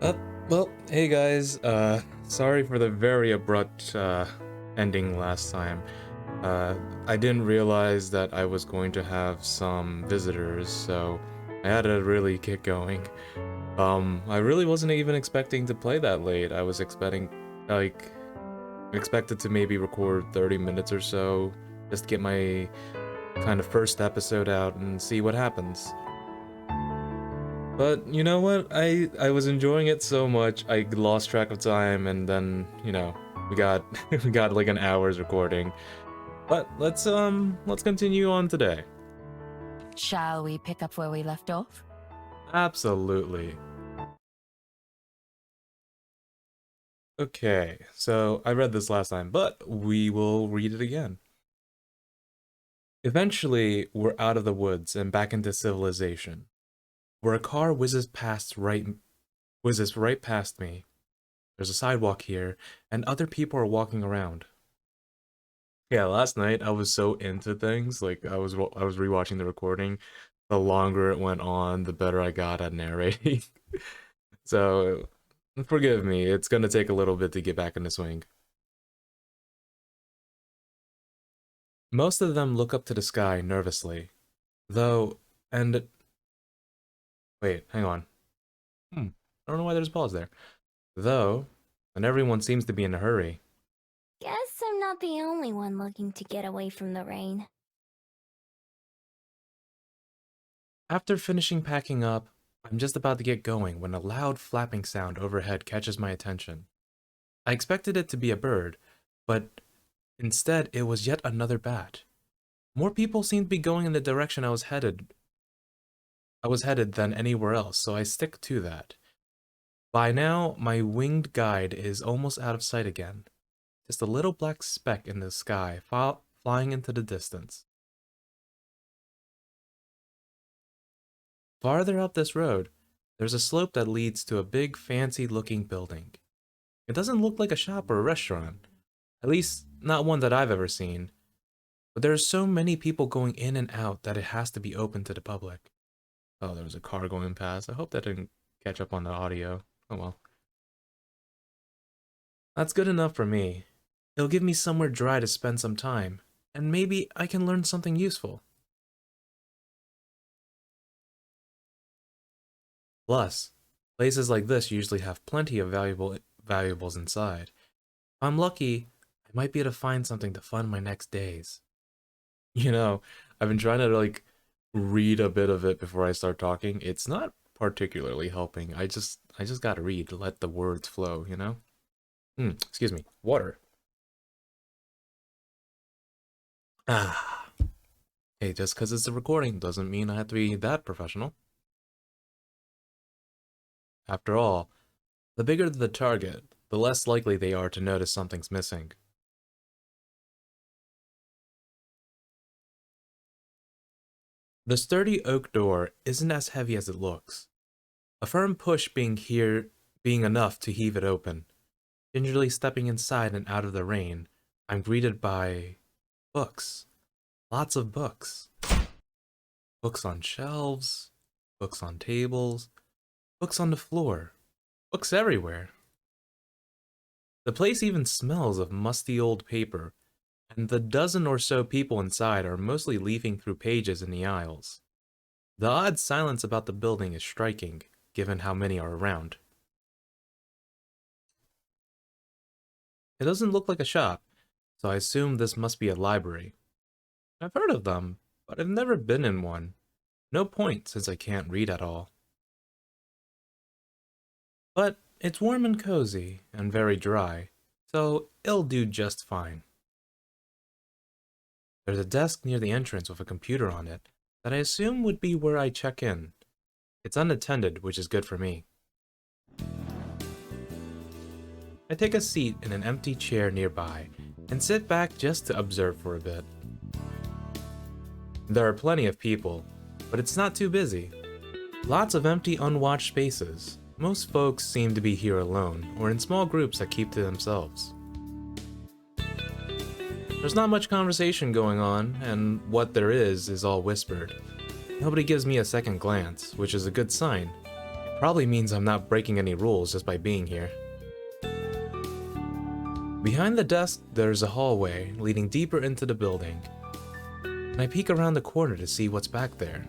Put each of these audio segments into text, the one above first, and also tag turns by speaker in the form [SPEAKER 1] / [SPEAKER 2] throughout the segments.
[SPEAKER 1] Uh, well, hey guys, sorry for the very abrupt, ending last time. I didn't realize that I was going to have some visitors, so I had to really get going. I really wasn't even expecting to play that late. I was expected to maybe record 30 minutes or so, just to get my kind of first episode out and see what happens. But you know what? I was enjoying it so much, I lost track of time, and then, we got we got like an hour's recording. But let's continue on today.
[SPEAKER 2] Shall we pick up where we left off?
[SPEAKER 1] Absolutely. Okay, so I read this last time, but we will read it again. Eventually, we're out of the woods and back into civilization, where a car whizzes right past me. There's a sidewalk here, and other people are walking around. Yeah, last night I was so into things. Like I was rewatching the recording. The longer it went on, the better I got at narrating. So forgive me. It's gonna take a little bit to get back in the swing. Most of them look up to the sky nervously, though. And wait, hang on. I don't know why there's a pause there. Though, and everyone seems to be in a hurry.
[SPEAKER 3] Guess I'm not the only one looking to get away from the rain.
[SPEAKER 1] After finishing packing up, I'm just about to get going when a loud flapping sound overhead catches my attention. I expected it to be a bird, but instead it was yet another bat. More people seemed to be going in the direction I was headed than anywhere else, so I stick to that. By now, my winged guide is almost out of sight again. Just a little black speck in the sky flying into the distance. Farther up this road, there's a slope that leads to a big, fancy-looking building. It doesn't look like a shop or a restaurant, at least not one that I've ever seen, but there are so many people going in and out that it has to be open to the public. Oh, there was a car going past. I hope that didn't catch up on the audio. Oh well. That's good enough for me. It'll give me somewhere dry to spend some time, and maybe I can learn something useful. Plus, places like this usually have plenty of valuables inside. If I'm lucky, I might be able to find something to fund my next days. I've been trying to read a bit of it before I start talking. It's not particularly helping. I just gotta read to let the words flow, you know? Excuse me. Water. Ah. Hey, just because it's a recording doesn't mean I have to be that professional. After all, the bigger the target, the less likely they are to notice something's missing. The sturdy oak door isn't as heavy as it looks. A firm push being enough to heave it open. Gingerly stepping inside and out of the rain, I'm greeted by books. Lots of books. Books on shelves, books on tables, books on the floor, books everywhere. The place even smells of musty old paper, and the dozen or so people inside are mostly leafing through pages in the aisles. The odd silence about the building is striking, given how many are around. It doesn't look like a shop, so I assume this must be a library. I've heard of them, but I've never been in one. No point, since I can't read at all. But it's warm and cozy, and very dry, so it'll do just fine. There's a desk near the entrance with a computer on it that I assume would be where I check in. It's unattended, which is good for me. I take a seat in an empty chair nearby and sit back just to observe for a bit. There are plenty of people, but it's not too busy. Lots of empty, unwatched spaces. Most folks seem to be here alone, or in small groups that keep to themselves. There's not much conversation going on, and what there is all whispered. Nobody gives me a second glance, which is a good sign. It Probably means I'm not breaking any rules just by being here. Behind the desk, there's a hallway leading deeper into the building, and I peek around the corner to see what's back there.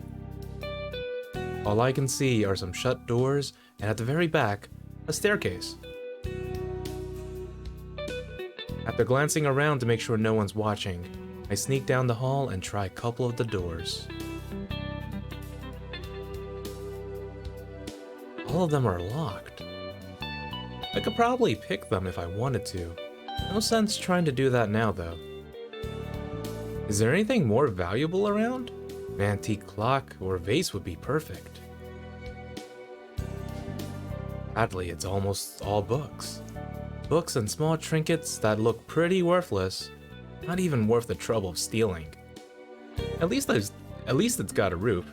[SPEAKER 1] All I can see are some shut doors, and at the very back, a staircase. After glancing around to make sure no one's watching, I sneak down the hall and try a couple of the doors. All of them are locked. I could probably pick them if I wanted to. No sense trying to do that now, though. Is there anything more valuable around? An antique clock or vase would be perfect. Sadly, it's almost all books. Books and small trinkets that look pretty worthless, not even worth the trouble of stealing. At least it's got a roof.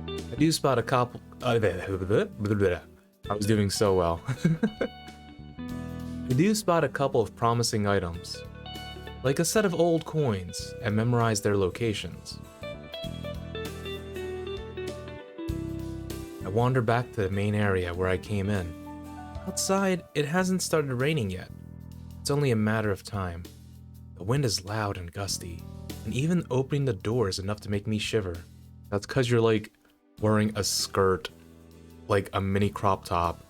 [SPEAKER 1] I do spot a couple. I was doing so well. I do spot a couple of promising items, like a set of old coins, and memorize their locations. I wander back to the main area where I came in. Outside, it hasn't started raining yet. It's only a matter of time. The wind is loud and gusty, and even opening the door is enough to make me shiver. That's because you're like wearing a skirt, like a mini crop top,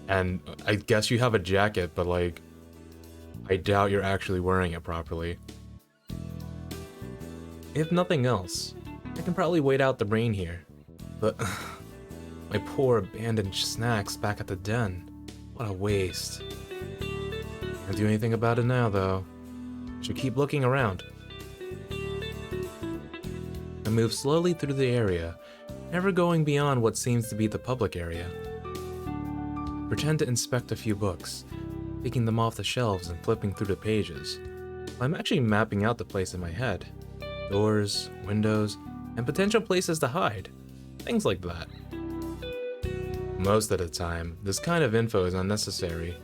[SPEAKER 1] and I guess you have a jacket, but like, I doubt you're actually wearing it properly. If nothing else, I can probably wait out the rain here, but my poor abandoned snacks back at the den. What a waste. Can't do anything about it now, though. Should keep looking around. I move slowly through the area, never going beyond what seems to be the public area. Pretend to inspect a few books, picking them off the shelves and flipping through the pages. I'm actually mapping out the place in my head. Doors, windows, and potential places to hide. Things like that. Most of the time, this kind of info is unnecessary.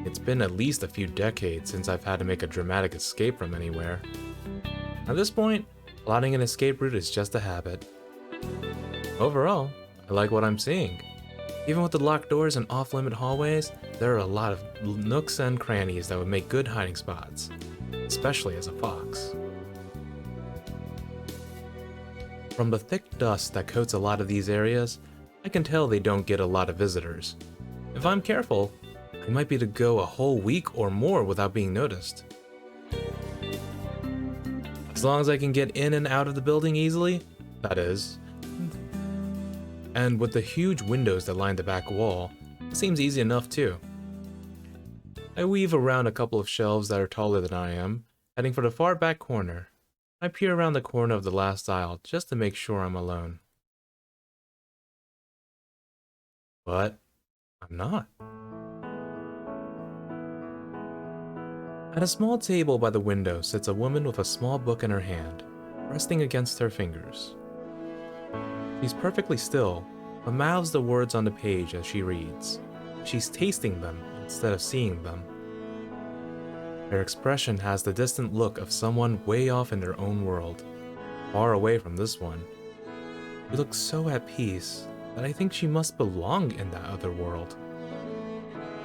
[SPEAKER 1] It's been at least a few decades since I've had to make a dramatic escape from anywhere. At this point, plotting an escape route is just a habit. Overall, I like what I'm seeing. Even with the locked doors and off-limit hallways, there are a lot of nooks and crannies that would make good hiding spots, especially as a fox. From the thick dust that coats a lot of these areas, I can tell they don't get a lot of visitors. If I'm careful, I might be to go a whole week or more without being noticed. As long as I can get in and out of the building easily, that is. And with the huge windows that line the back wall, it seems easy enough too. I weave around a couple of shelves that are taller than I am, heading for the far back corner. I peer around the corner of the last aisle just to make sure I'm alone. But I'm not. At a small table by the window sits a woman with a small book in her hand, resting against her fingers. She's perfectly still, but mouths the words on the page as she reads. She's tasting them instead of seeing them. Her expression has the distant look of someone way off in their own world, far away from this one. She looks so at peace that I think she must belong in that other world.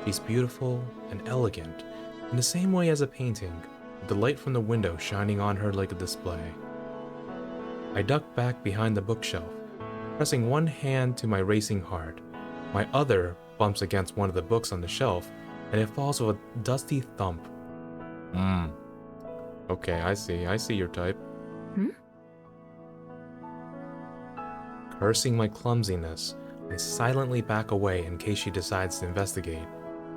[SPEAKER 1] She's beautiful and elegant, in the same way as a painting, with the light from the window shining on her like a display. I duck back behind the bookshelf, pressing one hand to my racing heart. My other bumps against one of the books on the shelf, and it falls with a dusty thump. Okay, I see your type. Cursing my clumsiness, I silently back away in case she decides to investigate,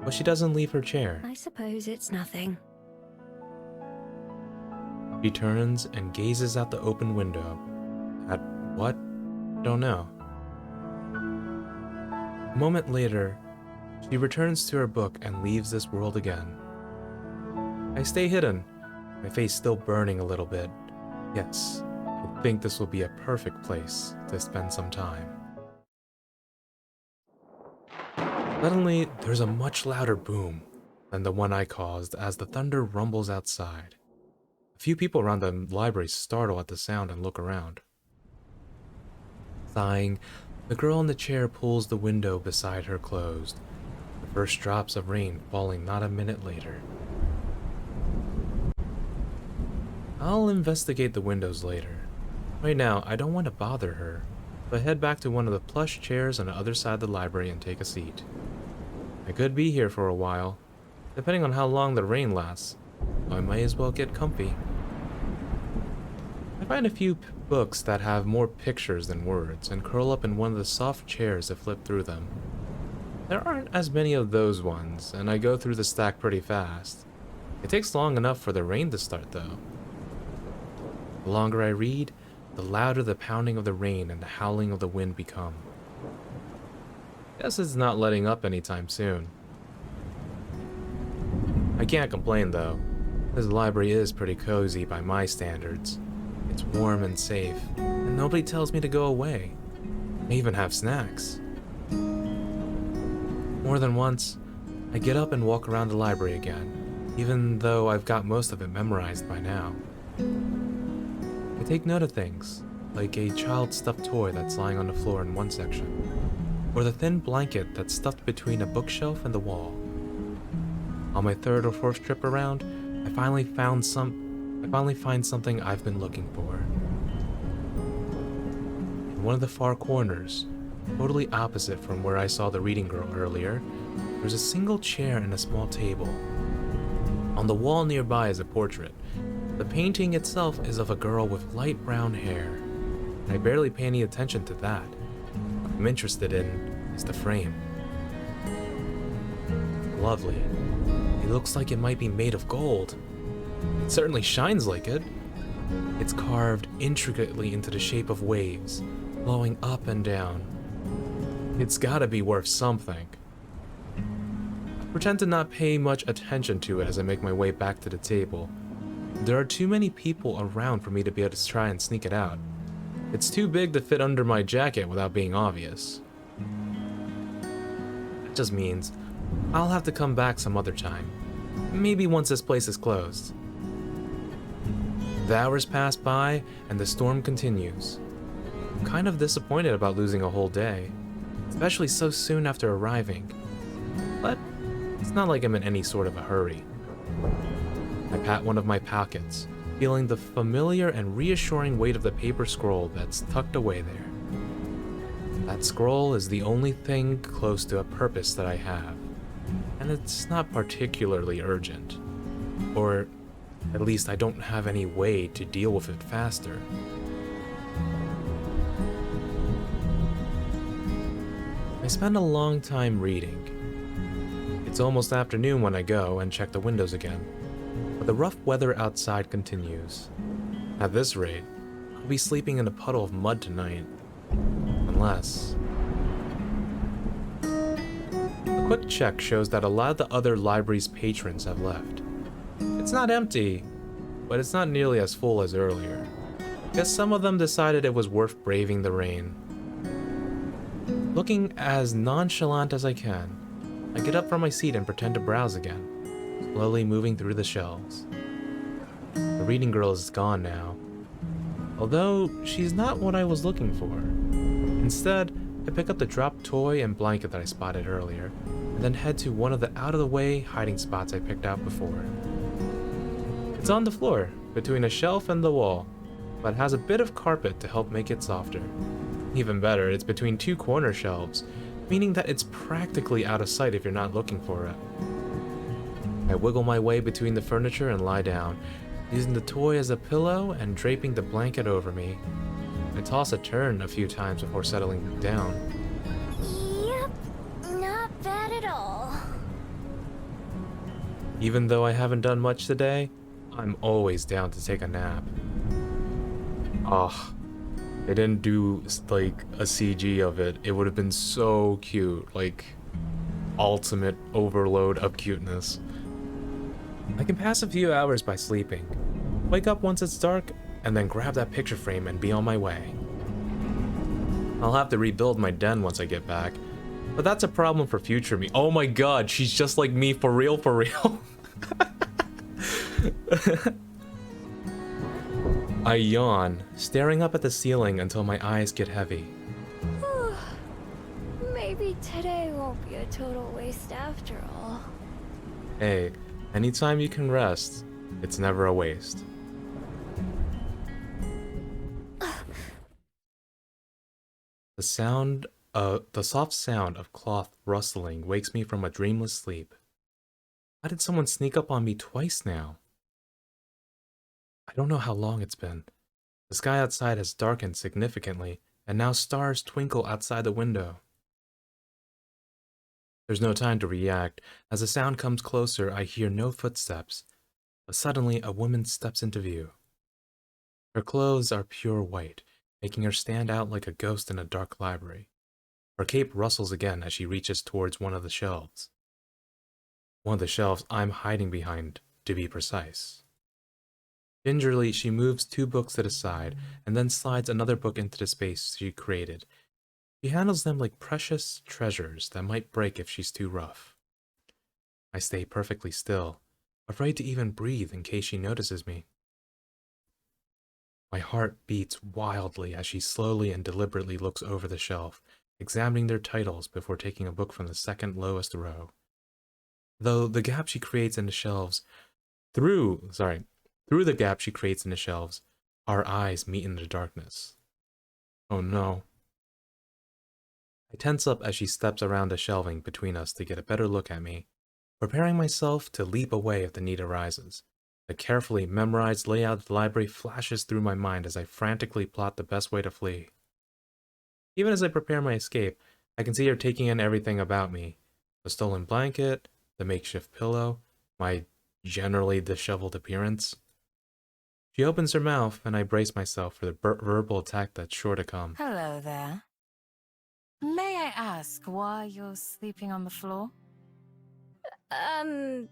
[SPEAKER 1] but she doesn't leave her chair.
[SPEAKER 3] I suppose it's nothing.
[SPEAKER 1] She turns and gazes out the open window. At what? I don't know. A moment later, she returns to her book and leaves this world again. I stay hidden, my face still burning a little bit. Yes, I think this will be a perfect place to spend some time. Suddenly, there's a much louder boom than the one I caused as the thunder rumbles outside. A few people around the library startle at the sound and look around. Sighing, The girl in the chair pulls the window beside her closed, the first drops of rain falling not a minute later. I'll investigate the windows later. Right now, I don't want to bother her, so I head back to one of the plush chairs on the other side of the library and take a seat. I could be here for a while, depending on how long the rain lasts, so I might as well get comfy. I find a few books that have more pictures than words and curl up in one of the soft chairs to flip through them. There aren't as many of those ones, and I go through the stack pretty fast. It takes long enough for the rain to start, though. The longer I read, the louder the pounding of the rain and the howling of the wind become. Guess it's not letting up anytime soon. I can't complain, though. This library is pretty cozy by my standards. It's warm and safe, and nobody tells me to go away. They even have snacks. More than once, I get up and walk around the library again, even though I've got most of it memorized by now. I take note of things, like a child stuffed toy that's lying on the floor in one section, or the thin blanket that's stuffed between a bookshelf and the wall. On my third or fourth trip around, I finally find something I've been looking for. In one of the far corners, totally opposite from where I saw the reading girl earlier, there's a single chair and a small table. On the wall nearby is a portrait. The painting itself is of a girl with light brown hair, and I barely pay any attention to that. What I'm interested in is the frame. Lovely. It looks like it might be made of gold. It certainly shines like it. It's carved intricately into the shape of waves, flowing up and down. It's gotta be worth something. I pretend to not pay much attention to it as I make my way back to the table. There are too many people around for me to be able to try and sneak it out. It's too big to fit under my jacket without being obvious. That just means I'll have to come back some other time. Maybe once this place is closed. The hours pass by, and the storm continues. I'm kind of disappointed about losing a whole day, especially so soon after arriving. But it's not like I'm in any sort of a hurry. I pat one of my pockets, feeling the familiar and reassuring weight of the paper scroll that's tucked away there. That scroll is the only thing close to a purpose that I have, and it's not particularly urgent. Or at least I don't have any way to deal with it faster. I spend a long time reading. It's almost afternoon when I go and check the windows again, but the rough weather outside continues. At this rate, I'll be sleeping in a puddle of mud tonight. Unless... A quick check shows that a lot of the other library's patrons have left. It's not empty, but it's not nearly as full as earlier. Guess some of them decided it was worth braving the rain. Looking as nonchalant as I can, I get up from my seat and pretend to browse again, slowly moving through the shelves. The reading girl is gone now, although she's not what I was looking for. Instead, I pick up the dropped toy and blanket that I spotted earlier, and then head to one of the out-of-the-way hiding spots I picked out before. It's on the floor, between a shelf and the wall, but has a bit of carpet to help make it softer. Even better, it's between two corner shelves, meaning that it's practically out of sight if you're not looking for it. I wiggle my way between the furniture and lie down, using the toy as a pillow and draping the blanket over me. I toss a turn a few times before settling down.
[SPEAKER 3] Yep, not bad at all.
[SPEAKER 1] Even though I haven't done much today, I'm always down to take a nap. Oh, they didn't do like a CG of it. It would have been so cute, like ultimate overload of cuteness. I can pass a few hours by sleeping, wake up once it's dark, and then grab that picture frame and be on my way. I'll have to rebuild my den once I get back, but that's a problem for future me. Oh my god, she's just like me for real, for real. I yawn, staring up at the ceiling until my eyes get heavy.
[SPEAKER 3] Maybe today won't be a total waste after all.
[SPEAKER 1] Hey, anytime you can rest, it's never a waste. The soft sound of cloth rustling wakes me from a dreamless sleep. How did someone sneak up on me twice now? I don't know how long it's been. The sky outside has darkened significantly, and now stars twinkle outside the window. There's no time to react. As the sound comes closer, I hear no footsteps, but suddenly a woman steps into view. Her clothes are pure white, making her stand out like a ghost in a dark library. Her cape rustles again as she reaches towards one of the shelves. One of the shelves I'm hiding behind, to be precise. Gingerly, she moves 2 books to the side, and then slides another book into the space she created. She handles them like precious treasures that might break if she's too rough. I stay perfectly still, afraid to even breathe in case she notices me. My heart beats wildly as she slowly and deliberately looks over the shelf, examining their titles before taking a book from the second lowest row. Though the gap she creates in the shelves, through the gap she creates in the shelves, our eyes meet in the darkness. Oh no. I tense up as she steps around the shelving between us to get a better look at me, preparing myself to leap away if the need arises. The carefully memorized layout of the library flashes through my mind as I frantically plot the best way to flee. Even as I prepare my escape, I can see her taking in everything about me. The stolen blanket, the makeshift pillow, my generally disheveled appearance. She opens her mouth, and I brace myself for the verbal attack that's sure to come.
[SPEAKER 2] Hello there. May I ask why you're sleeping on the floor?
[SPEAKER 1] It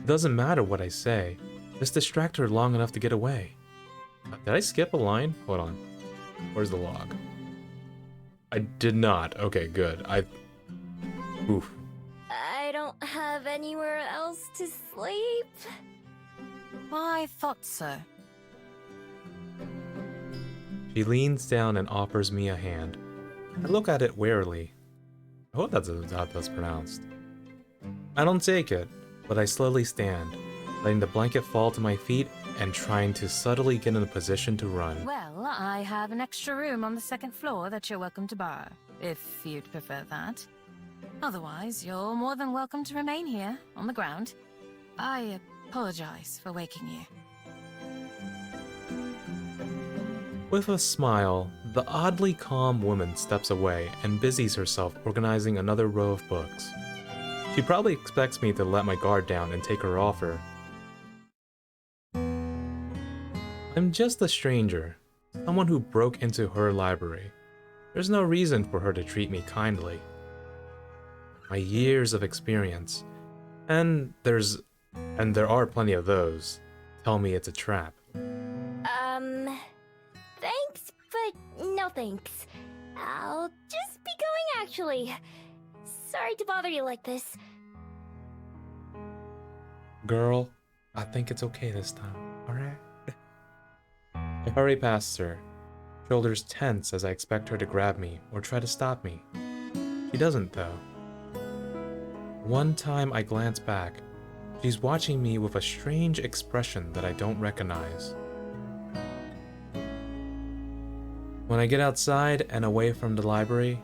[SPEAKER 1] doesn't matter what I say, just distract her long enough to get away. Did I skip a line? Hold on. Where's the log? I did not. Okay, good. Oof.
[SPEAKER 3] I don't have anywhere else to sleep.
[SPEAKER 2] I thought so.
[SPEAKER 1] She leans down and offers me a hand. I look at it warily. I hope that's how that's pronounced. I don't take it, but I slowly stand, letting the blanket fall to my feet and trying to subtly get in a position to run.
[SPEAKER 2] Well, I have an extra room on the second floor that you're welcome to borrow, if you'd prefer that. Otherwise, you're more than welcome to remain here, on the ground. I apologize for waking you.
[SPEAKER 1] With a smile, the oddly calm woman steps away and busies herself organizing another row of books. She probably expects me to let my guard down and take her offer. I'm just a stranger, someone who broke into her library. There's no reason for her to treat me kindly. My years of experience, and there are plenty of those, tell me it's a trap.
[SPEAKER 3] Thanks, but no thanks. I'll just be going actually. Sorry to bother you like this.
[SPEAKER 1] Girl, I think it's okay this time, alright? I hurry past her, shoulders tense as I expect her to grab me or try to stop me. She doesn't, though. One time I glance back, she's watching me with a strange expression that I don't recognize. When I get outside and away from the library,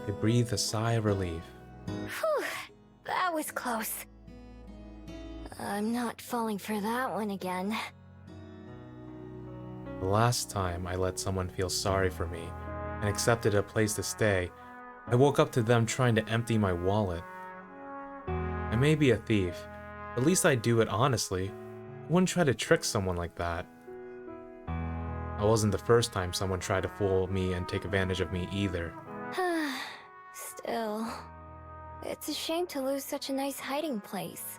[SPEAKER 1] I breathe a sigh of relief.
[SPEAKER 3] Whew, that was close. I'm not falling for that one again.
[SPEAKER 1] The last time I let someone feel sorry for me and accepted a place to stay, I woke up to them trying to empty my wallet. I may be a thief, but at least I do it honestly. I wouldn't try to trick someone like that. It wasn't the first time someone tried to fool me and take advantage of me either.
[SPEAKER 3] Still, it's a shame to lose such a nice hiding place.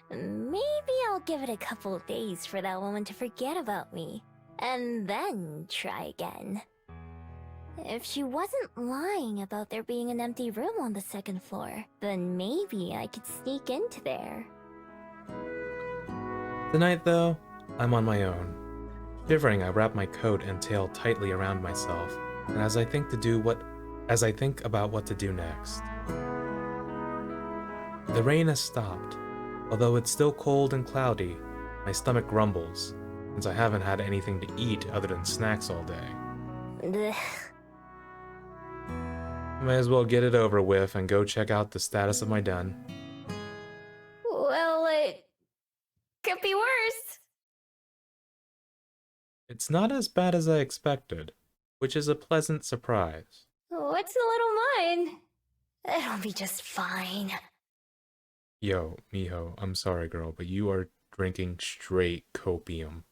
[SPEAKER 3] Maybe I'll give it a couple of days for that woman to forget about me, and then try again. If she wasn't lying about there being an empty room on the second floor, then maybe I could sneak into there.
[SPEAKER 1] Tonight, though, I'm on my own. Shivering, I wrap my coat and tail tightly around myself, and as I think about what to do next. The rain has stopped. Although it's still cold and cloudy, my stomach grumbles, since I haven't had anything to eat other than snacks all day.
[SPEAKER 3] Ugh.
[SPEAKER 1] May as well get it over with and go check out the status of my den.
[SPEAKER 3] Well, it could be worse.
[SPEAKER 1] It's not as bad as I expected, which is a pleasant surprise.
[SPEAKER 3] What's a little mine? It'll be just fine.
[SPEAKER 1] Yo, Miho, I'm sorry girl, but you are drinking straight copium.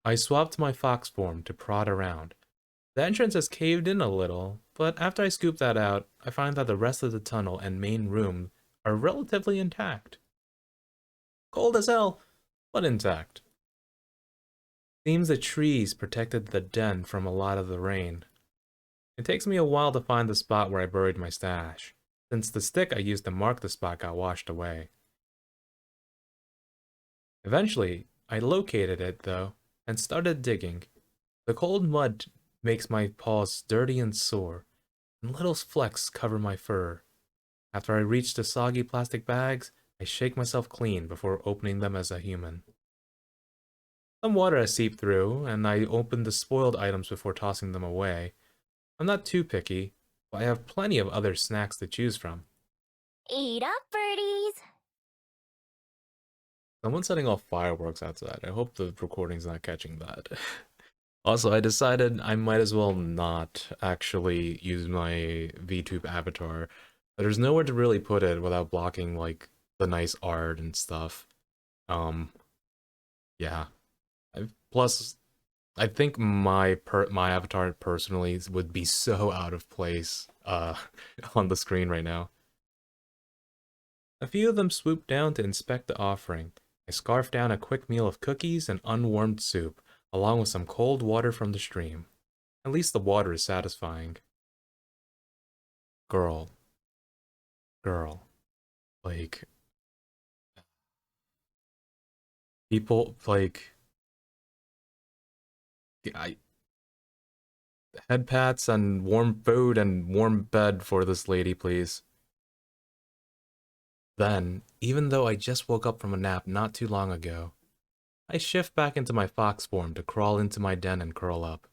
[SPEAKER 1] I swapped my fox form to prod around. The entrance has caved in a little, but after I scoop that out, I find that the rest of the tunnel and main room are relatively intact. Cold as hell, but intact. Seems the trees protected the den from a lot of the rain. It takes me a while to find the spot where I buried my stash, since the stick I used to mark the spot got washed away. Eventually, I located it, though, and started digging. The cold mud makes my paws dirty and sore, and little flecks cover my fur. After I reach the soggy plastic bags, I shake myself clean before opening them as a human. Some water has seeped through, and I open the spoiled items before tossing them away. I'm not too picky, but I have plenty of other snacks to choose from.
[SPEAKER 3] Eat up, birdies!
[SPEAKER 1] Someone's setting off fireworks outside. I hope the recording's not catching that. Also, I decided I might as well not actually use my VTube avatar. There's nowhere to really put it without blocking, like, the nice art and stuff. Yeah. Plus, I think my avatar personally would be so out of place on the screen right now. A few of them swoop down to inspect the offering. I scarf down a quick meal of cookies and unwarmed soup, along with some cold water from the stream. At least the water is satisfying. Girl. Like, people, like, head pats and warm food and warm bed for this lady, please. Then, even though I just woke up from a nap not too long ago, I shift back into my fox form to crawl into my den and curl up.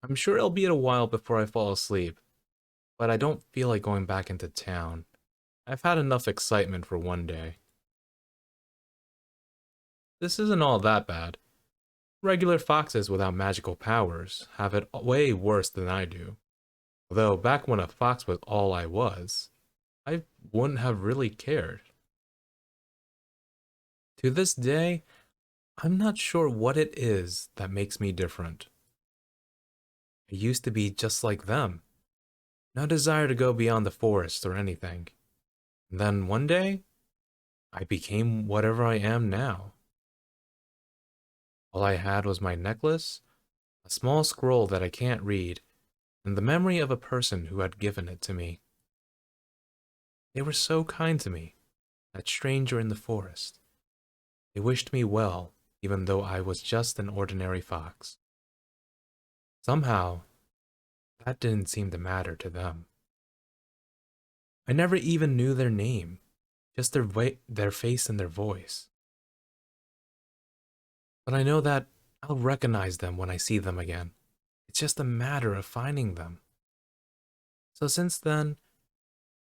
[SPEAKER 1] I'm sure it'll be a while before I fall asleep, but I don't feel like going back into town. I've had enough excitement for one day. This isn't all that bad. Regular foxes without magical powers have it way worse than I do. Although back when a fox was all I was, I wouldn't have really cared. To this day, I'm not sure what it is that makes me different. I used to be just like them. No desire to go beyond the forest or anything. And then one day, I became whatever I am now. All I had was my necklace, a small scroll that I can't read, and the memory of a person who had given it to me. They were so kind to me, that stranger in the forest. They wished me well, even though I was just an ordinary fox. Somehow, that didn't seem to matter to them. I never even knew their name, just their face and their voice. But I know that I'll recognize them when I see them again. It's just a matter of finding them. So since then,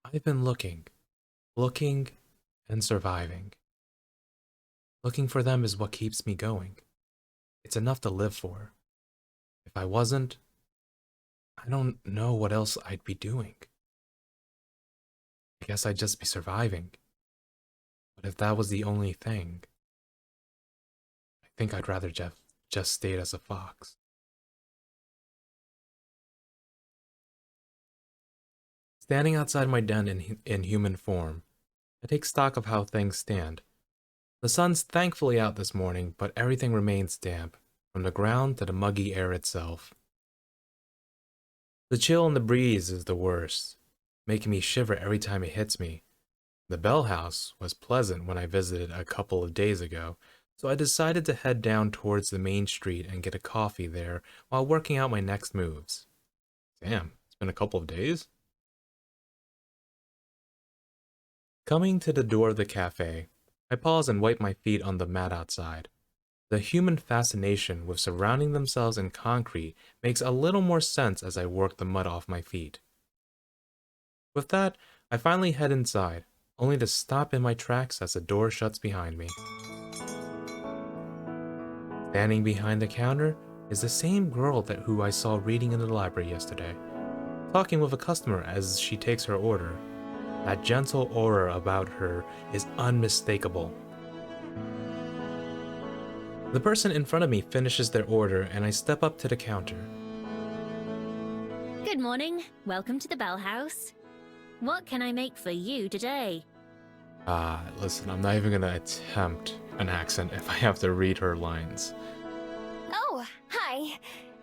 [SPEAKER 1] I've been looking and surviving. Looking for them is what keeps me going. It's enough to live for. If I wasn't, I don't know what else I'd be doing. I guess I'd just be surviving. But if that was the only thing, I think I'd rather just stayed as a fox. Standing outside my den in human form, I take stock of how things stand. The sun's thankfully out this morning, but everything remains damp, from the ground to the muggy air itself. The chill in the breeze is the worst, making me shiver every time it hits me, The Bell House was pleasant when I visited a couple of days ago, so I decided to head down towards the main street and get a coffee there while working out my next moves. Damn, it's been a couple of days? Coming to the door of the cafe, I pause and wipe my feet on the mat outside. The human fascination with surrounding themselves in concrete makes a little more sense as I work the mud off my feet. With that, I finally head inside, only to stop in my tracks as the door shuts behind me. Standing behind the counter is the same girl who I saw reading in the library yesterday, talking with a customer as she takes her order. That gentle aura about her is unmistakable. The person in front of me finishes their order and I step up to the counter.
[SPEAKER 4] Good morning. Welcome to the Bell House. What can I make for you today?
[SPEAKER 1] Listen, I'm not even gonna attempt an accent if I have to read her lines.
[SPEAKER 3] Oh, hi.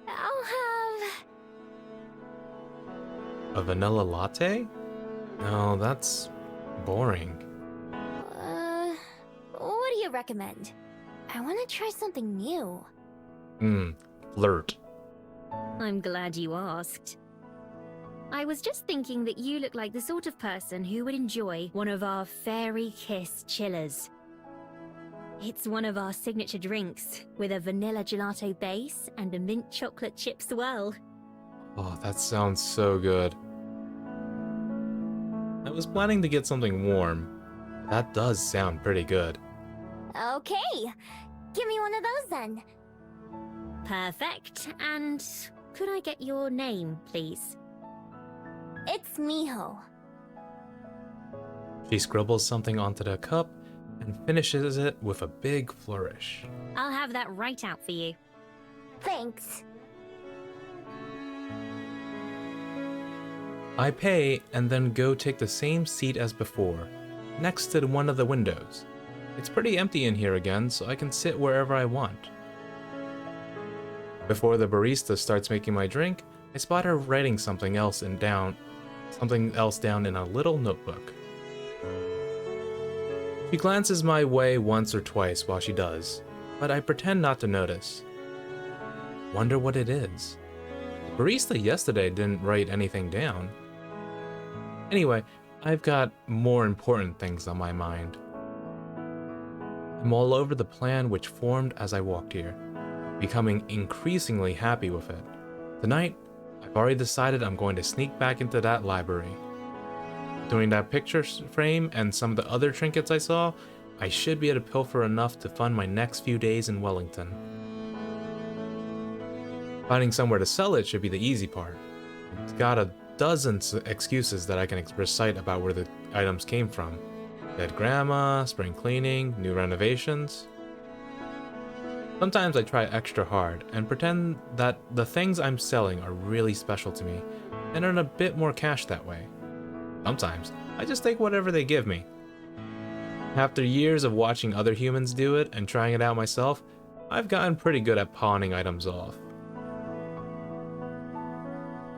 [SPEAKER 3] I'll have...
[SPEAKER 1] A vanilla latte? No, that's boring.
[SPEAKER 3] What do you recommend? I want to try something new.
[SPEAKER 1] Flirt.
[SPEAKER 4] I'm glad you asked. I was just thinking that you look like the sort of person who would enjoy one of our Fairy Kiss chillers. It's one of our signature drinks, with a vanilla gelato base and a mint chocolate chip swirl.
[SPEAKER 1] Oh, that sounds so good. I was planning to get something warm. That does sound pretty good.
[SPEAKER 3] Okay. Give me one of those then.
[SPEAKER 4] Perfect. And could I get your name, please?
[SPEAKER 3] It's Miho.
[SPEAKER 1] She scribbles something onto the cup and finishes it with a big flourish.
[SPEAKER 4] I'll have that right out for you.
[SPEAKER 3] Thanks.
[SPEAKER 1] I pay and then go take the same seat as before, next to one of the windows. It's pretty empty in here again, so I can sit wherever I want. Before the barista starts making my drink, I spot her writing something else down in a little notebook. She glances my way once or twice while she does, but I pretend not to notice. Wonder what it is. The barista yesterday didn't write anything down. Anyway, I've got more important things on my mind. I'm all over the plan which formed as I walked here, becoming increasingly happy with it. Tonight, I've already decided I'm going to sneak back into that library. Doing that picture frame and some of the other trinkets I saw, I should be able to pilfer enough to fund my next few days in Wellington. Finding somewhere to sell it should be the easy part. It's got a dozen excuses that I can recite about where the items came from. Dead grandma, spring cleaning, new renovations. Sometimes I try extra hard and pretend that the things I'm selling are really special to me and earn a bit more cash that way. Sometimes I just take whatever they give me. After years of watching other humans do it and trying it out myself, I've gotten pretty good at pawning items off.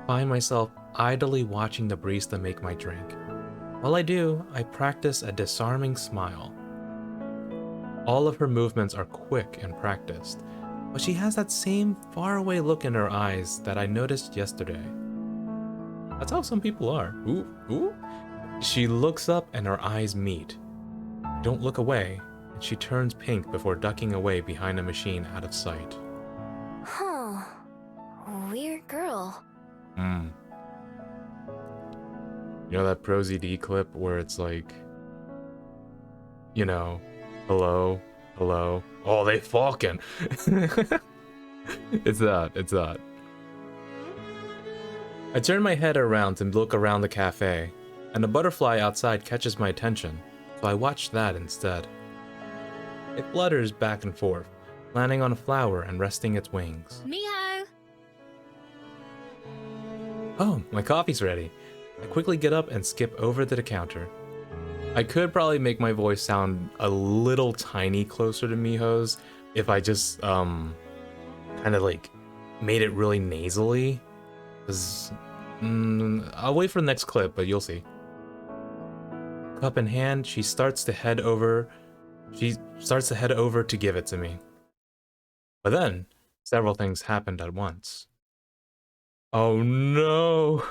[SPEAKER 1] I find myself idly watching the barista make my drink. While I do, I practice a disarming smile. All of her movements are quick and practiced, but she has that same faraway look in her eyes that I noticed yesterday. That's how some people are. Ooh. She looks up and our eyes meet. I don't look away, and she turns pink before ducking away behind a machine out of sight.
[SPEAKER 3] Huh. Weird girl.
[SPEAKER 1] You know that ProZD clip where it's like, you know, hello. Oh, they fucking. It's that. I turn my head around to look around the cafe, and a butterfly outside catches my attention, so I watch that instead. It flutters back and forth, landing on a flower and resting its wings.
[SPEAKER 4] Miho!
[SPEAKER 1] Oh, my coffee's ready. I quickly get up and skip over to the counter. I could probably make my voice sound a little tiny closer to Miho's if I just, kind of like, made it really nasally. I'll wait for the next clip, but you'll see. Cup in hand, she starts to head over to give it to me. But then, several things happened at once. Oh no!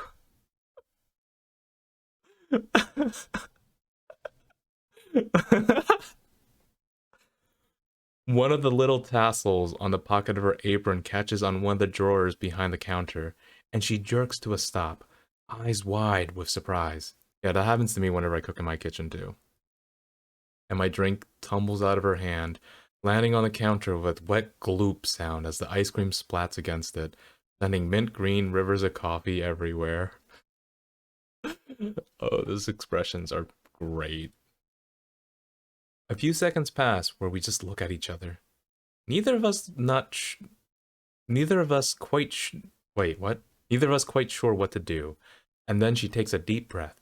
[SPEAKER 1] One of the little tassels on the pocket of her apron catches on one of the drawers behind the counter, and she jerks to a stop, eyes wide with surprise. Yeah, that happens to me whenever I cook in my kitchen too. And my drink tumbles out of her hand, landing on the counter with a wet gloop sound as the ice cream splats against it, sending mint green rivers of coffee everywhere. Oh, those expressions are great. A few seconds pass where we just look at each other. Neither of us wait, what? Neither of us quite sure what to do. And then she takes a deep breath.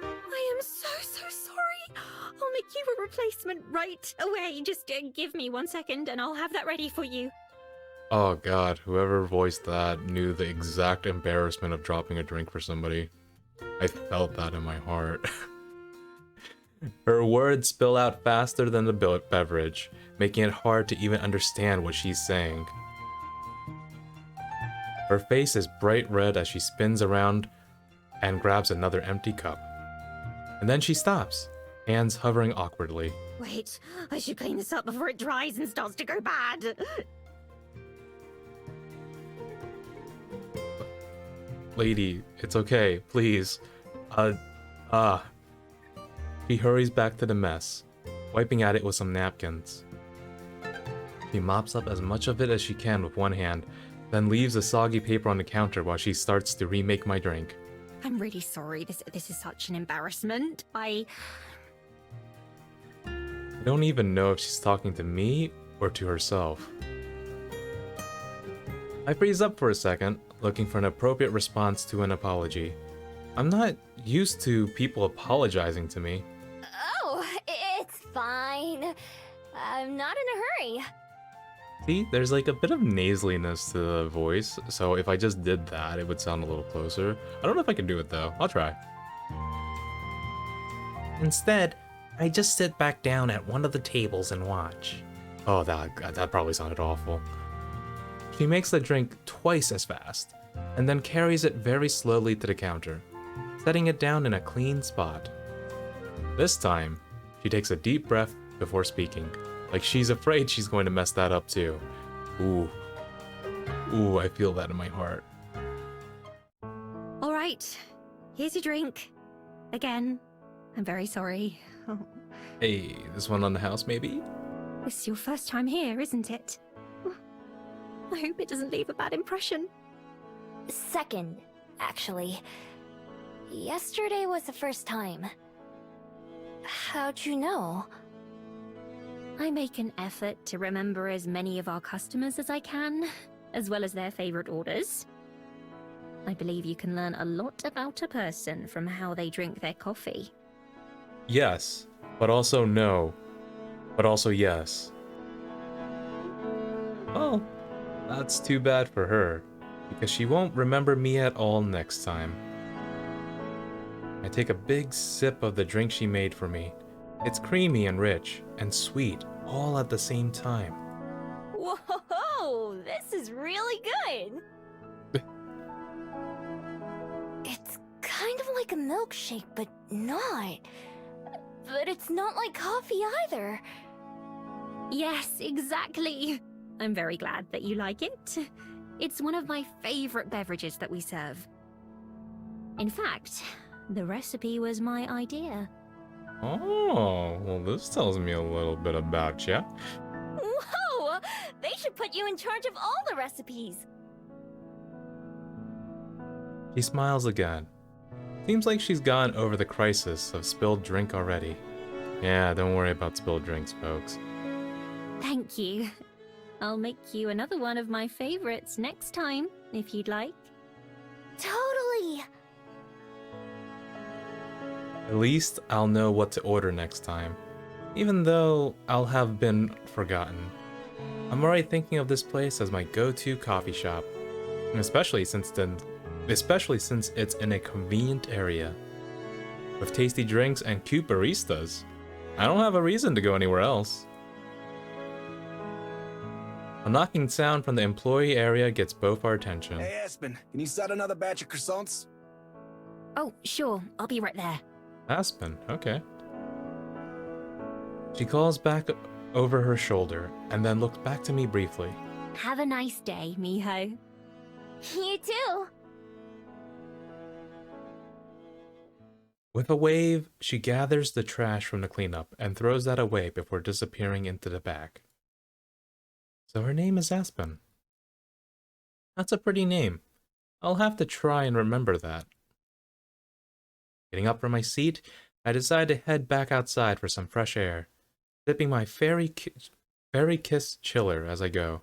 [SPEAKER 4] I am so sorry. I'll make you a replacement right away. Just give me 1 second and I'll have that ready for you.
[SPEAKER 1] Oh god, whoever voiced that knew the exact embarrassment of dropping a drink for somebody. I felt that in my heart. Her words spill out faster than the beverage, making it hard to even understand what she's saying. Her face is bright red as she spins around and grabs another empty cup. And then she stops, hands hovering awkwardly.
[SPEAKER 4] Wait, I should clean this up before it dries and starts to go bad.
[SPEAKER 1] Lady, it's okay, please. She hurries back to the mess, wiping at it with some napkins. She mops up as much of it as she can with one hand, then leaves the soggy paper on the counter while she starts to remake my drink.
[SPEAKER 4] I'm really sorry. This is such an embarrassment. I
[SPEAKER 1] don't even know if she's talking to me or to herself. I freeze up for a second, looking for an appropriate response to an apology. I'm not used to people apologizing to me.
[SPEAKER 3] Oh, it's fine. I'm not in a hurry.
[SPEAKER 1] See, there's like a bit of nasaliness to the voice, so if I just did that, it would sound a little closer. I don't know if I can do it though. I'll try. Instead, I just sit back down at one of the tables and watch. Oh, that probably sounded awful. She makes the drink twice as fast, and then carries it very slowly to the counter, setting it down in a clean spot. This time, she takes a deep breath before speaking, like she's afraid she's going to mess that up too. Ooh, I feel that in my heart.
[SPEAKER 4] All right, here's your drink. Again, I'm very sorry. Oh.
[SPEAKER 1] Hey, this one on the house maybe?
[SPEAKER 4] This is your first time here, isn't it? I hope it doesn't leave a bad impression.
[SPEAKER 3] Second, actually. Yesterday was the first time. How'd you know?
[SPEAKER 4] I make an effort to remember as many of our customers as I can, as well as their favorite orders. I believe you can learn a lot about a person from how they drink their coffee.
[SPEAKER 1] Yes, but also no. But also yes. Well, that's too bad for her, because she won't remember me at all next time. I take a big sip of the drink she made for me. It's creamy and rich, and sweet, all at the same time.
[SPEAKER 3] Whoa, this is really good! It's kind of like a milkshake, but not. But it's not like coffee either.
[SPEAKER 4] Yes, exactly. I'm very glad that you like it. It's one of my favorite beverages that we serve. In fact, the recipe was my idea.
[SPEAKER 1] Oh, well this tells me a little bit about ya.
[SPEAKER 3] Whoa! They should put you in charge of all the recipes!
[SPEAKER 1] She smiles again. Seems like she's gotten over the crisis of spilled drink already. Yeah, don't worry about spilled drinks, folks.
[SPEAKER 4] Thank you. I'll make you another one of my favorites next time, if you'd like.
[SPEAKER 3] Totally!
[SPEAKER 1] At least I'll know what to order next time, even though I'll have been forgotten. I'm already thinking of this place as my go-to coffee shop, and especially since it's in a convenient area. with tasty drinks and cute baristas. I don't have a reason to go anywhere else. A knocking sound from the employee area gets both our attention.
[SPEAKER 5] Hey, Aspen, can you set another batch of croissants?
[SPEAKER 4] Oh, sure. I'll be right there.
[SPEAKER 1] Aspen, okay. She calls back over her shoulder and then looks back to me briefly.
[SPEAKER 4] Have a nice day, Miho.
[SPEAKER 3] You too.
[SPEAKER 1] With a wave, she gathers the trash from the cleanup and throws that away before disappearing into the back. So her name is Aspen. That's a pretty name. I'll have to try and remember that. Getting up from my seat, I decide to head back outside for some fresh air, sipping my fairy kiss chiller as I go.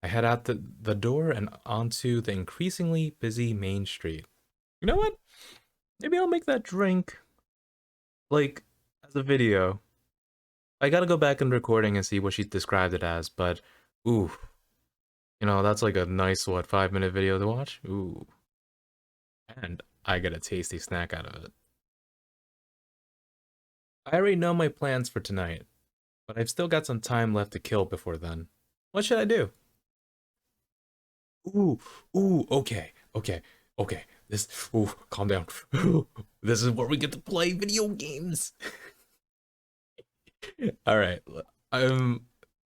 [SPEAKER 1] I head out the door and onto the increasingly busy main street. You know what? Maybe I'll make that drink, like, as a video. I gotta go back in recording and see what she described it as, but, ooh. You know, that's like a nice, 5-minute video to watch? Ooh. And I get a tasty snack out of it. I already know my plans for tonight, but I've still got some time left to kill before then. What should I do? Okay. Calm down. This is where we get to play video games. Alright, I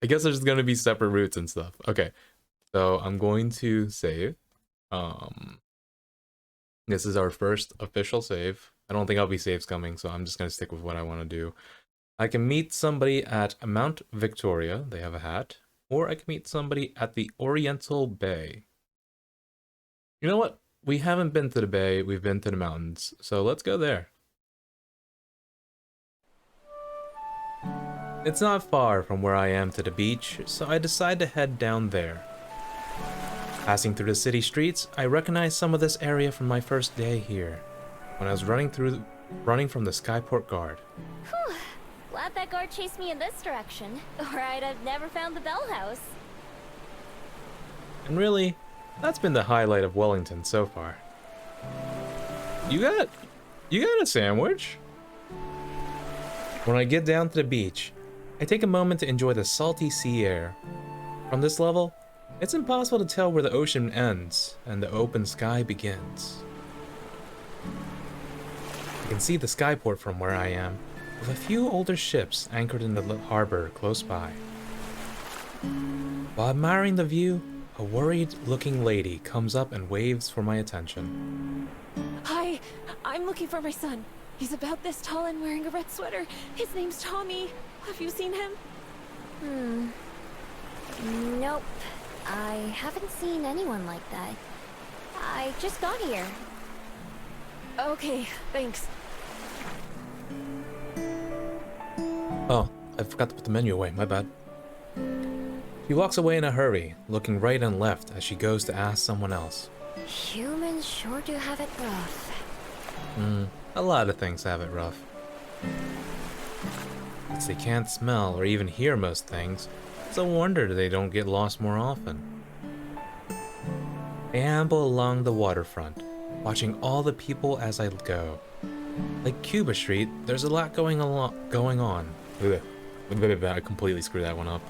[SPEAKER 1] guess there's gonna be separate routes and stuff. Okay, so I'm going to save. This is our first official save. I don't think I'll be saves coming, so I'm just gonna stick with what I want to do. I can meet somebody at Mount Victoria, they have a hat, or I can meet somebody at the Oriental Bay. You know what? We haven't been to the bay, we've been to the mountains, so let's go there. It's not far from where I am to the beach, so I decide to head down there. Passing through the city streets, I recognize some of this area from my first day here, when I was running from the Skyport guard.
[SPEAKER 3] Whew. Glad that guard chased me in this direction, or I'd have never found the Bell House.
[SPEAKER 1] And really, that's been the highlight of Wellington so far. You got a sandwich? When I get down to the beach, I take a moment to enjoy the salty sea air. From this level, it's impossible to tell where the ocean ends and the open sky begins. I can see the Skyport from where I am, with a few older ships anchored in the harbor close by. While admiring the view, a worried-looking lady comes up and waves for my attention.
[SPEAKER 6] Hi, I'm looking for my son. He's about this tall and wearing a red sweater. His name's Tommy. Have you seen him?
[SPEAKER 3] Nope. I haven't seen anyone like that. I just got here.
[SPEAKER 6] Okay, thanks.
[SPEAKER 1] Oh, I forgot to put the menu away, my bad. She walks away in a hurry, looking right and left as she goes to ask someone else.
[SPEAKER 3] Humans sure do have it rough.
[SPEAKER 1] A lot of things have it rough. Since they can't smell or even hear most things, it's a wonder they don't get lost more often. I amble along the waterfront, watching all the people as I go. Like Cuba Street, there's a lot going on. I completely screwed that one up.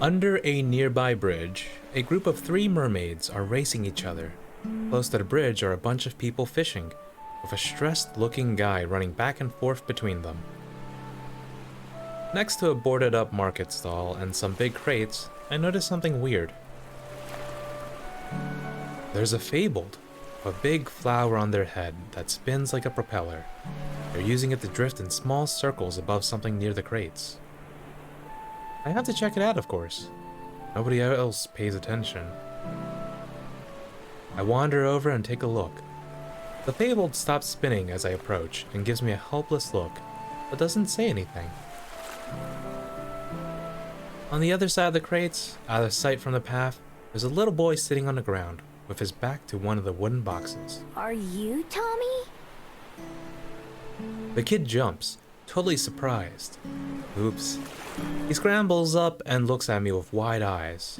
[SPEAKER 1] Under a nearby bridge, a group of 3 mermaids are racing each other. Close to the bridge are a bunch of people fishing, with a stressed-looking guy running back and forth between them. Next to a boarded-up market stall and some big crates, I notice something weird. There's a fabled, a big flower on their head that spins like a propeller. They're using it to drift in small circles above something near the crates. I have to check it out, of course. Nobody else pays attention. I wander over and take a look. The fabled stops spinning as I approach and gives me a helpless look, but doesn't say anything. On the other side of the crates, out of sight from the path, there's a little boy sitting on the ground, with his back to one of the wooden boxes.
[SPEAKER 3] Are you Tommy?
[SPEAKER 1] The kid jumps, totally surprised. Oops. He scrambles up and looks at me with wide eyes.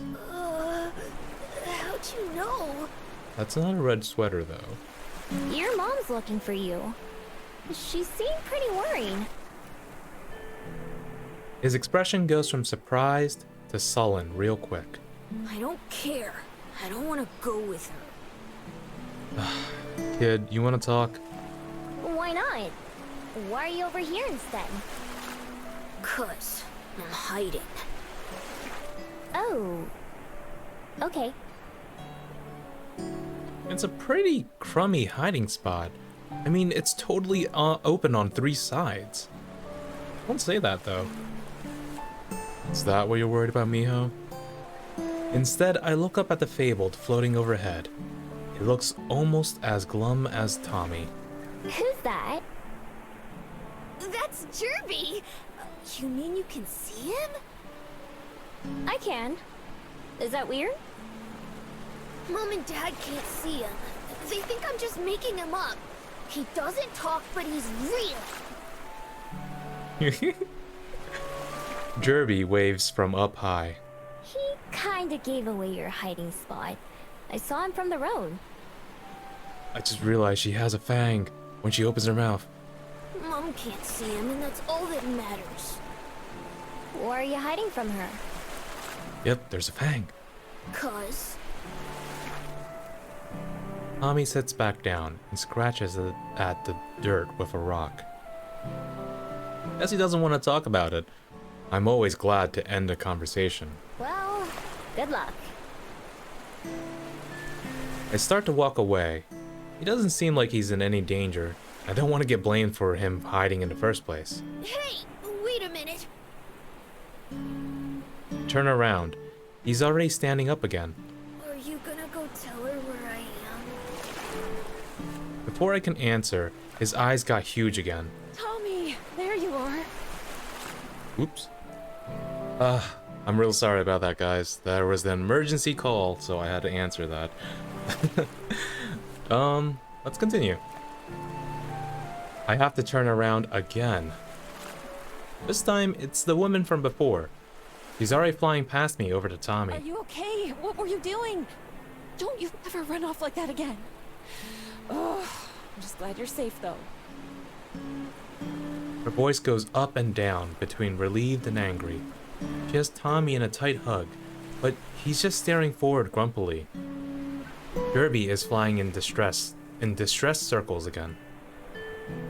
[SPEAKER 3] How'd you know?
[SPEAKER 1] That's not a red sweater, though.
[SPEAKER 3] Your mom's looking for you. She seemed pretty worried.
[SPEAKER 1] His expression goes from surprised to sullen real quick.
[SPEAKER 6] I don't care. I don't want to go with her.
[SPEAKER 1] Kid, you want to talk?
[SPEAKER 3] Why not? Why are you over here instead?
[SPEAKER 6] 'Cause I'm hiding.
[SPEAKER 3] Oh. Okay.
[SPEAKER 1] It's a pretty crummy hiding spot. I mean, it's totally open on 3 sides. Don't say that, though. Is that what you're worried about, Miho? Instead, I look up at the Fabled floating overhead. He looks almost as glum as Tommy.
[SPEAKER 3] Who's that?
[SPEAKER 6] That's Derby! You mean you can see him?
[SPEAKER 3] I can. Is that weird?
[SPEAKER 6] Mom and Dad can't see him. They think I'm just making him up. He doesn't talk, but he's real.
[SPEAKER 1] Derby waves from up high.
[SPEAKER 3] He kinda gave away your hiding spot. I saw him from the road.
[SPEAKER 1] I just realized she has a fang when she opens her mouth.
[SPEAKER 6] Mom can't see him, and that's all that matters.
[SPEAKER 3] Why are you hiding from her?
[SPEAKER 1] Yep, there's a fang.
[SPEAKER 6] 'Cause
[SPEAKER 1] Tommy sits back down and scratches at the dirt with a rock. Guess he doesn't want to talk about it. I'm always glad to end a conversation.
[SPEAKER 3] Well, good luck.
[SPEAKER 1] I start to walk away. He doesn't seem like he's in any danger. I don't want to get blamed for him hiding in the first place.
[SPEAKER 6] hey, wait a minute.
[SPEAKER 1] Turn around. He's already standing up again.
[SPEAKER 6] Are you gonna go tell her where I am?
[SPEAKER 1] Before I can answer, his eyes got huge again.
[SPEAKER 6] Tommy, there you are.
[SPEAKER 1] Oops. I'm real sorry about that, guys. There was an emergency call, so I had to answer that. Let's continue. I have to turn around again. This time, it's the woman from before. She's already flying past me over to Tommy.
[SPEAKER 6] Are you okay? What were you doing? Don't you ever run off like that again. Oh, I'm just glad you're safe, though.
[SPEAKER 1] Her voice goes up and down between relieved and angry. She has Tommy in a tight hug, but he's just staring forward grumpily. Derby is flying in distress circles again.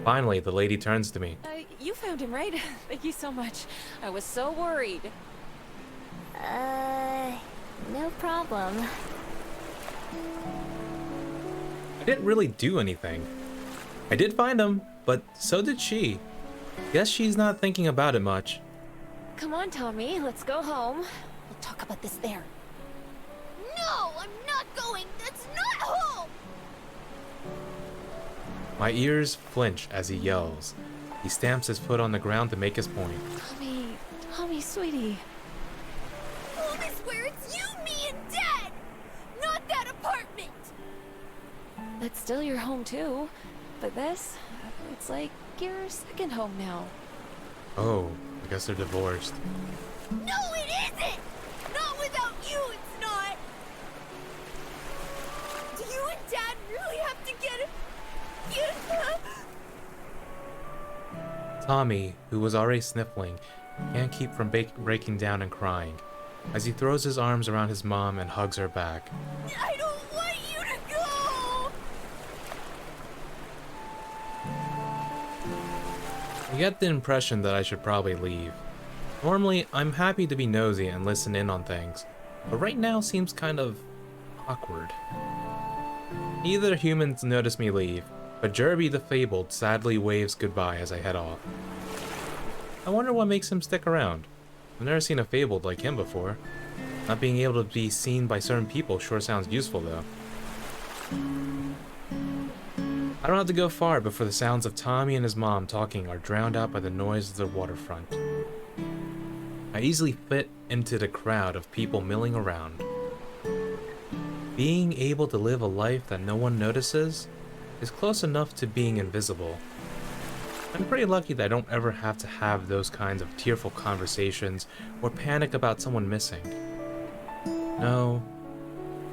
[SPEAKER 1] Finally, the lady turns to me.
[SPEAKER 6] You found him, right? Thank you so much. I was so worried.
[SPEAKER 3] No problem.
[SPEAKER 1] I didn't really do anything. I did find him, but so did she. Guess she's not thinking about it much.
[SPEAKER 6] Come on, Tommy, let's go home. We'll talk about this there. No, I'm not going. That's not home.
[SPEAKER 1] My ears flinch as he yells. He stamps his foot on the ground to make his point.
[SPEAKER 6] Tommy, sweetie. Home is where it's you, me, and Dad, not that apartment. That's still your home too, but this, it's like your second home now.
[SPEAKER 1] Oh, I guess they're divorced.
[SPEAKER 6] No, it isn't! Not without you, it's not! Do you and Dad really have to get...
[SPEAKER 1] Tommy, who was already sniffling, can't keep from breaking down and crying, as he throws his arms around his mom and hugs her back.
[SPEAKER 6] I don't want you to go!
[SPEAKER 1] I get the impression that I should probably leave. Normally, I'm happy to be nosy and listen in on things, but right now seems kind of awkward. Neither humans notice me leave, but Derby the Fabled sadly waves goodbye as I head off. I wonder what makes him stick around. I've never seen a Fabled like him before. Not being able to be seen by certain people sure sounds useful though. I don't have to go far before the sounds of Tommy and his mom talking are drowned out by the noise of the waterfront. I easily fit into the crowd of people milling around. Being able to live a life that no one notices is close enough to being invisible. I'm pretty lucky that I don't ever have to have those kinds of tearful conversations or panic about someone missing. No,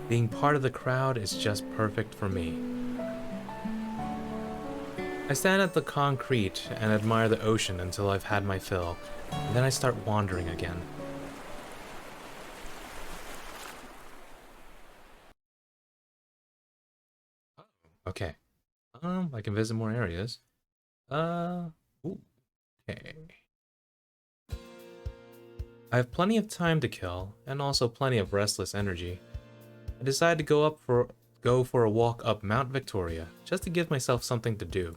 [SPEAKER 1] being part of the crowd is just perfect for me. I stand at the concrete and admire the ocean until I've had my fill, and then I start wandering again. Okay. I can visit more areas. Ooh, okay. I have plenty of time to kill, and also plenty of restless energy. I decide to go for a walk up Mount Victoria, just to give myself something to do.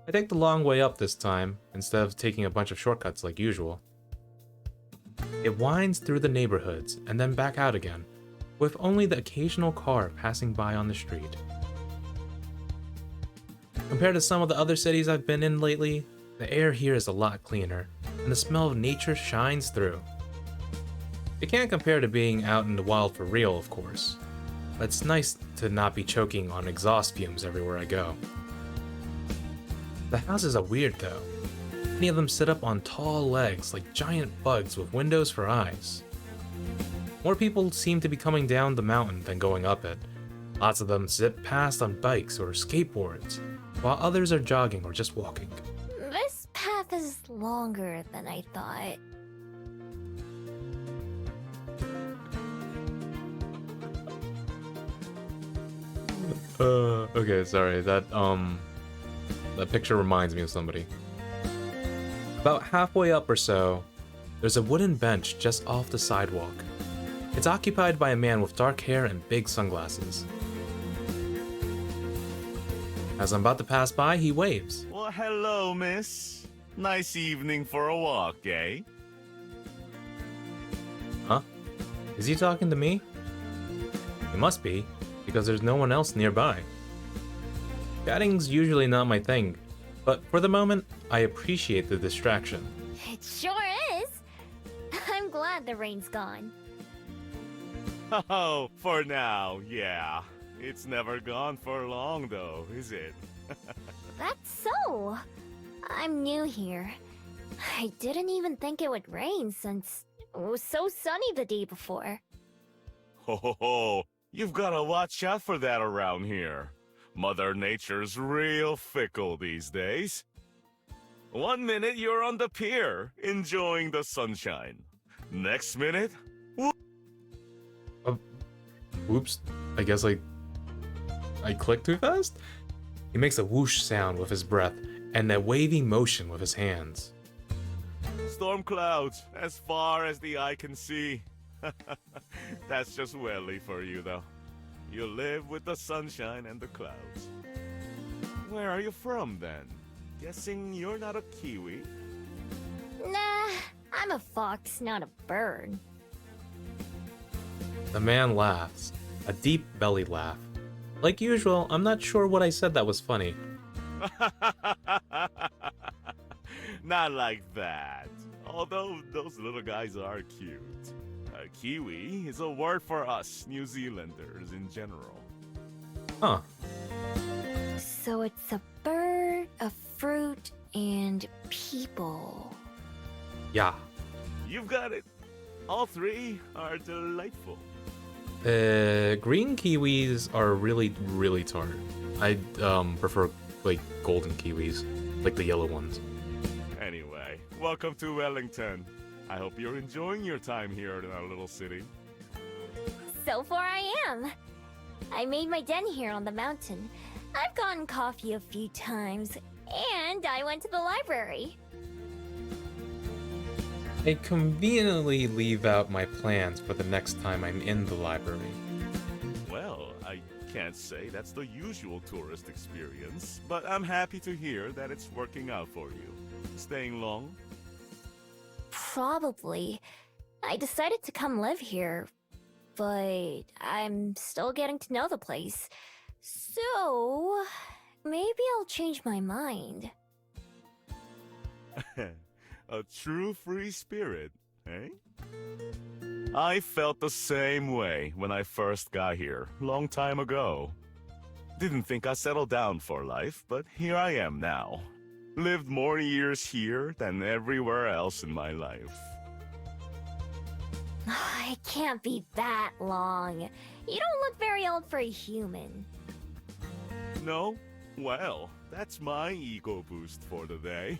[SPEAKER 1] I take the long way up this time, instead of taking a bunch of shortcuts like usual. It winds through the neighborhoods, and then back out again, with only the occasional car passing by on the street. Compared to some of the other cities I've been in lately, the air here is a lot cleaner, and the smell of nature shines through. It can't compare to being out in the wild for real, of course, but it's nice to not be choking on exhaust fumes everywhere I go. The houses are weird though. Many of them sit up on tall legs like giant bugs with windows for eyes. More people seem to be coming down the mountain than going up it. Lots of them zip past on bikes or skateboards, while others are jogging or just walking.
[SPEAKER 3] This path is longer than I thought.
[SPEAKER 1] Okay, sorry, that picture reminds me of somebody. About halfway up or so, there's a wooden bench just off the sidewalk. It's occupied by a man with dark hair and big sunglasses. As I'm about to pass by, he waves.
[SPEAKER 7] Well, hello, miss. Nice evening for a walk, eh?
[SPEAKER 1] Huh? Is he talking to me? He must be, because there's no one else nearby. Chatting's usually not my thing, but for the moment, I appreciate the distraction.
[SPEAKER 3] It sure is. I'm glad the rain's gone.
[SPEAKER 7] Oh, for now, yeah. It's never gone for long, though, is it?
[SPEAKER 3] That's so. I'm new here. I didn't even think it would rain since it was so sunny the day before.
[SPEAKER 7] Ho ho ho! You've gotta watch out for that around here. Mother Nature's real fickle these days. One minute you're on the pier, enjoying the sunshine. Next minute,
[SPEAKER 1] Oops, I guess I clicked too fast? He makes a whoosh sound with his breath and a wavy motion with his hands.
[SPEAKER 7] storm clouds as far as the eye can see. That's just Welly for you, though. You live with the sunshine and the clouds. Where are you from, then? Guessing you're not a Kiwi?
[SPEAKER 3] Nah, I'm a fox, not a bird.
[SPEAKER 1] The man laughs, a deep belly laugh. Like usual, I'm not sure what I said that was funny.
[SPEAKER 7] Not like that. Although those little guys are cute. A Kiwi is a word for us New Zealanders in general.
[SPEAKER 1] Huh.
[SPEAKER 3] So it's a bird, a fruit, and people.
[SPEAKER 1] Yeah.
[SPEAKER 7] You've got it. All three are delightful.
[SPEAKER 1] Green kiwis are really, really tart. I prefer like golden kiwis, like the yellow ones.
[SPEAKER 7] Anyway, welcome to Wellington. I hope you're enjoying your time here in our little city.
[SPEAKER 3] So far I am. I made my den here on the mountain. I've gotten coffee a few times, and I went to the library.
[SPEAKER 1] I conveniently leave out my plans for the next time I'm in the library.
[SPEAKER 7] Well, I can't say that's the usual tourist experience, but I'm happy to hear that it's working out for you. Staying long?
[SPEAKER 3] Probably. I decided to come live here, but I'm still getting to know the place. So, maybe I'll change my mind.
[SPEAKER 7] A true free spirit, eh? I felt the same way when I first got here, long time ago. Didn't think I'd settle down for life, but here I am now. Lived more years here than everywhere else in my life.
[SPEAKER 3] It can't be that long. You don't look very old for a human.
[SPEAKER 7] No, Well, that's my ego boost for the day.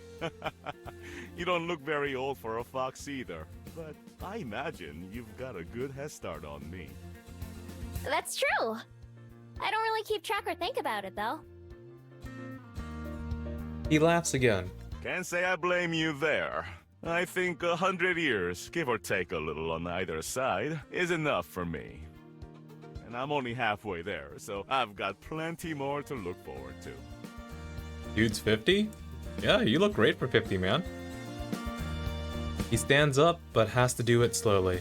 [SPEAKER 7] You don't look very old for a fox either, but I imagine you've got a good head start on me.
[SPEAKER 3] That's true. I don't really keep track or think about it, though.
[SPEAKER 1] He laughs again.
[SPEAKER 7] Can't say I blame you there. I think 100 years, give or take a little on either side, is enough for me. And I'm only halfway there, so I've got plenty more to look forward to.
[SPEAKER 1] Dude's 50? Yeah, you look great for 50, man. He stands up, but has to do it slowly.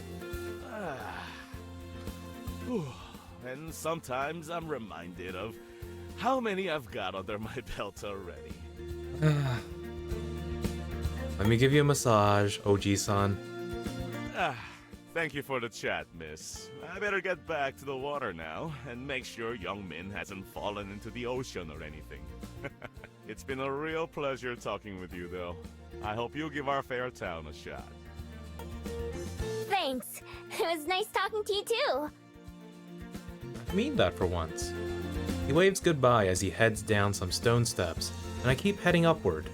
[SPEAKER 7] And sometimes I'm reminded of how many I've got under my belt already.
[SPEAKER 1] Let me give you a massage, OG-san.
[SPEAKER 7] Thank you for the chat, miss. I better get back to the water now and make sure young Min hasn't fallen into the ocean or anything. It's been a real pleasure talking with you, though. I hope you'll give our fair town a shot.
[SPEAKER 3] Thanks. It was nice talking to you, too.
[SPEAKER 1] I mean that for once. He waves goodbye as he heads down some stone steps, and I keep heading upward.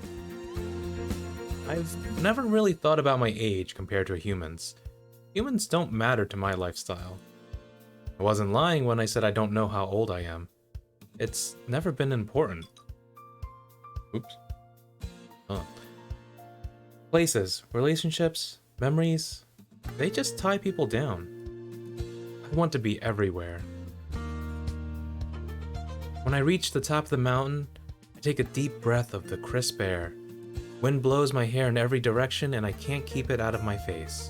[SPEAKER 1] I've never really thought about my age compared to humans. Humans don't matter to my lifestyle. I wasn't lying when I said I don't know how old I am. It's never been important. Oops. Huh. Places, relationships, memories, they just tie people down. I want to be everywhere. When I reach the top of the mountain, I take a deep breath of the crisp air. Wind blows my hair in every direction and I can't keep it out of my face.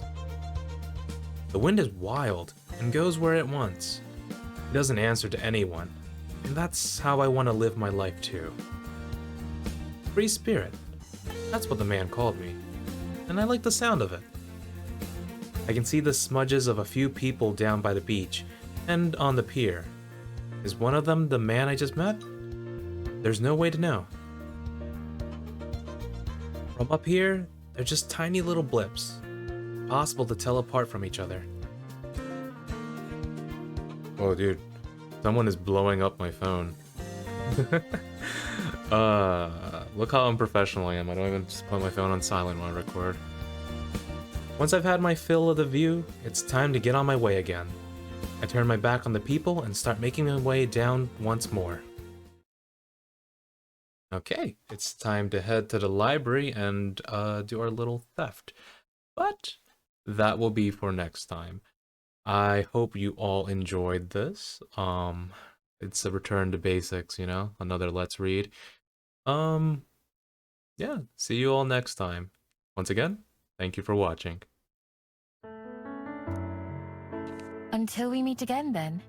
[SPEAKER 1] The wind is wild and goes where it wants. It doesn't answer to anyone, and that's how I want to live my life too. Free spirit. That's what the man called me, and I like the sound of it. I can see the smudges of a few people down by the beach and on the pier. Is one of them the man I just met? There's no way to know. From up here, they're just tiny little blips, impossible to tell apart from each other. Oh dude, someone is blowing up my phone. Look how unprofessional I am. I don't even just put my phone on silent when I record. Once I've had my fill of the view, it's time to get on my way again. I turn my back on the people and start making my way down once more. Okay, it's time to head to the library and do our little theft. But that will be for next time. I hope you all enjoyed this. It's a return to basics, you know, another Let's Read. Yeah, see you all next time. Once again, thank you for watching.
[SPEAKER 2] Until we meet again, then.